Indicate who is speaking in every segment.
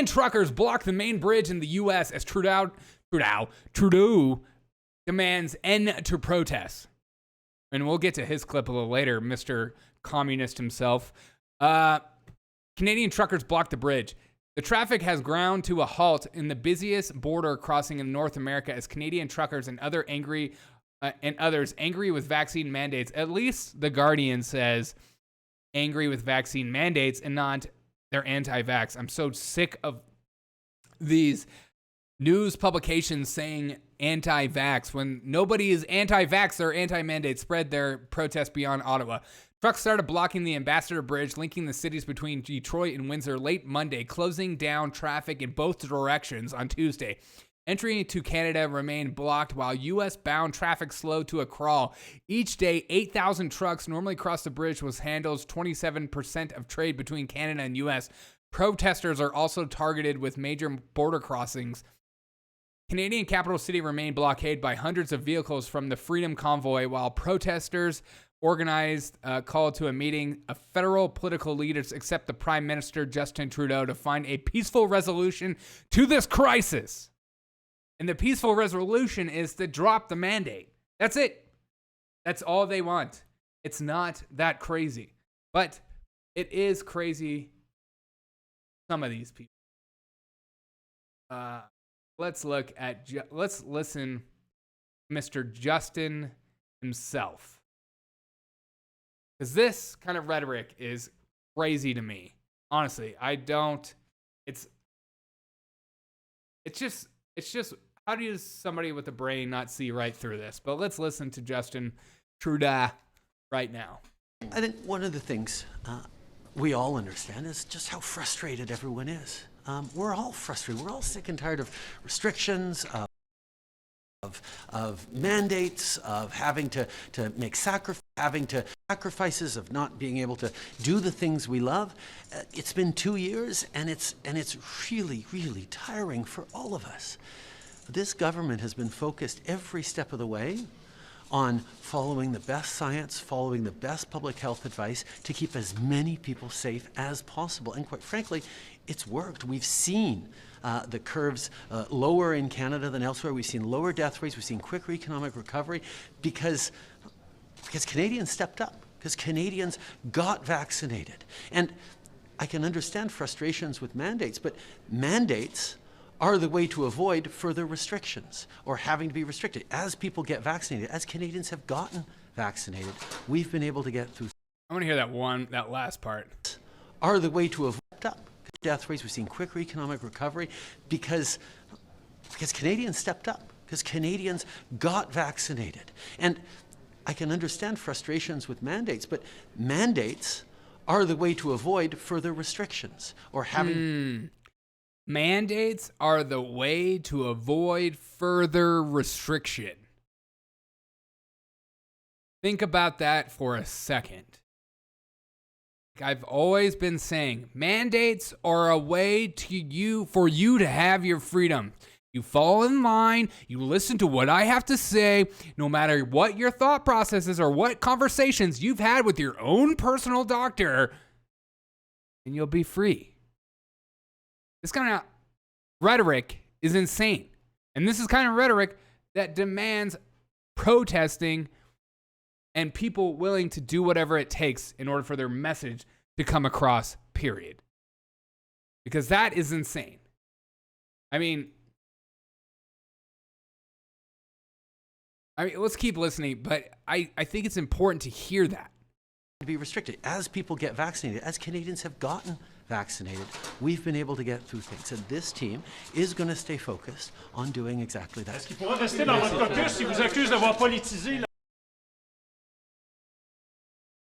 Speaker 1: Canadian truckers block the main bridge in the U.S. as Trudeau demands end to protests. And we'll get to his clip a little later, Mr. Communist himself. Canadian truckers block the bridge. The traffic has ground to a halt in the busiest border crossing in North America as Canadian truckers and others angry with vaccine mandates. At least The Guardian says angry with vaccine mandates and not they're anti-vax. I'm so sick of these news publications saying anti-vax when nobody is anti-vax or anti-mandate. Spread their protest beyond Ottawa. Trucks started blocking the Ambassador Bridge, linking the cities between Detroit and Windsor late Monday, closing down traffic in both directions on Tuesday. Entry to Canada remained blocked while U.S.-bound traffic slowed to a crawl. Each day, 8,000 trucks normally cross the bridge, which handles 27% of trade between Canada and U.S. Protesters are also targeted with major border crossings. Canadian capital city remained blockaded by hundreds of vehicles from the Freedom Convoy, while protesters organized call to a meeting of federal political leaders except the Prime Minister Justin Trudeau to find a peaceful resolution to this crisis. And the peaceful resolution is to drop the mandate. That's it. That's all they want. It's not that crazy. But it is crazy, some of these people. Let's listen to Mr. Justin himself. Because this kind of rhetoric is crazy to me. Honestly, it's just, how does somebody with a brain not see right through this? But let's listen to Justin Trudeau right now.
Speaker 2: I think one of the things we all understand is just how frustrated everyone is. We're all frustrated. We're all sick and tired of restrictions, of mandates, of having to make sacrifices, of not being able to do the things we love. It's been 2 years, and it's really, really tiring for all of us. This government has been focused every step of the way on following the best science, following the best public health advice to keep as many people safe as possible. And quite frankly, it's worked. We've seen the curves lower in Canada than elsewhere. We've seen lower death rates. We've seen quicker economic recovery because Canadians stepped up, because Canadians got vaccinated. And I can understand frustrations with mandates, but mandates are the way to avoid further restrictions or having to be restricted. As people get vaccinated, as Canadians have gotten vaccinated, we've been able to get through.
Speaker 1: I want to hear that last part.
Speaker 2: Are the way to avoid death rates. We've seen quicker economic recovery because Canadians stepped up, because Canadians got vaccinated. And I can understand frustrations with mandates, but mandates are the way to avoid further restrictions or having.
Speaker 1: Mandates are the way to avoid further restriction. Think about that for a second. I've always been saying mandates are a way for you to have your freedom. You fall in line, you listen to what I have to say, no matter what your thought processes or what conversations you've had with your own personal doctor, and you'll be free. This kind of rhetoric is insane. And this is kind of rhetoric that demands protesting and people willing to do whatever it takes in order for their message to come across, period. Because that is insane. I mean, let's keep listening, but I think it's important to hear that.
Speaker 2: To be restricted. As people get vaccinated, as Canadians have gotten vaccinated, we've been able to get through things. And this team is going to stay focused on doing exactly that.
Speaker 3: Est-ce qu'il pourra rester dans votre caucus s'il vous accuse d'avoir politisé?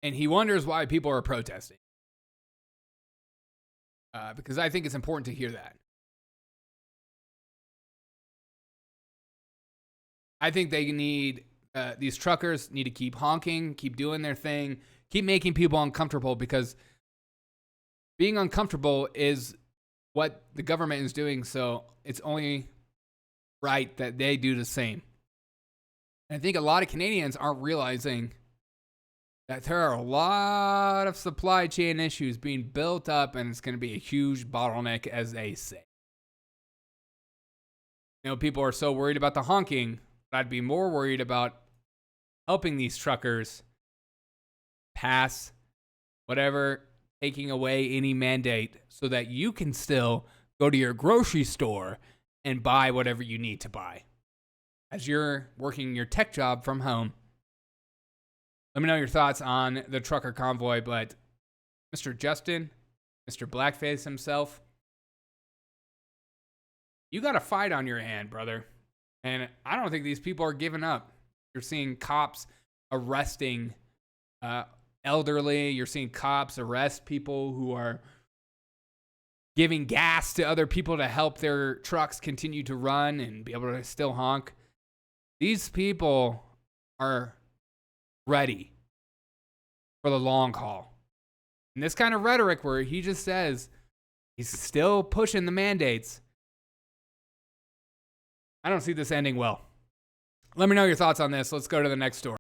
Speaker 1: And he wonders why people are protesting. Because I think it's important to hear that. I think they need, these truckers need to keep honking, keep doing their thing, keep making people uncomfortable, because being uncomfortable is what the government is doing, so it's only right that they do the same. And I think a lot of Canadians aren't realizing that there are a lot of supply chain issues being built up, and it's going to be a huge bottleneck, as they say. You know, people are so worried about the honking, but I'd be more worried about helping these truckers pass whatever, taking away any mandate so that you can still go to your grocery store and buy whatever you need to buy as you're working your tech job from home. Let me know your thoughts on the trucker convoy, but Mr. Justin, Mr. Blackface himself, you got a fight on your hand, brother. And I don't think these people are giving up. You're seeing cops arresting elderly. You're seeing cops arrest people who are giving gas to other people to help their trucks continue to run and be able to still honk. These people are ready for the long haul. And this kind of rhetoric where he just says he's still pushing the mandates, I don't see this ending well. Let me know your thoughts on this. Let's go to the next story.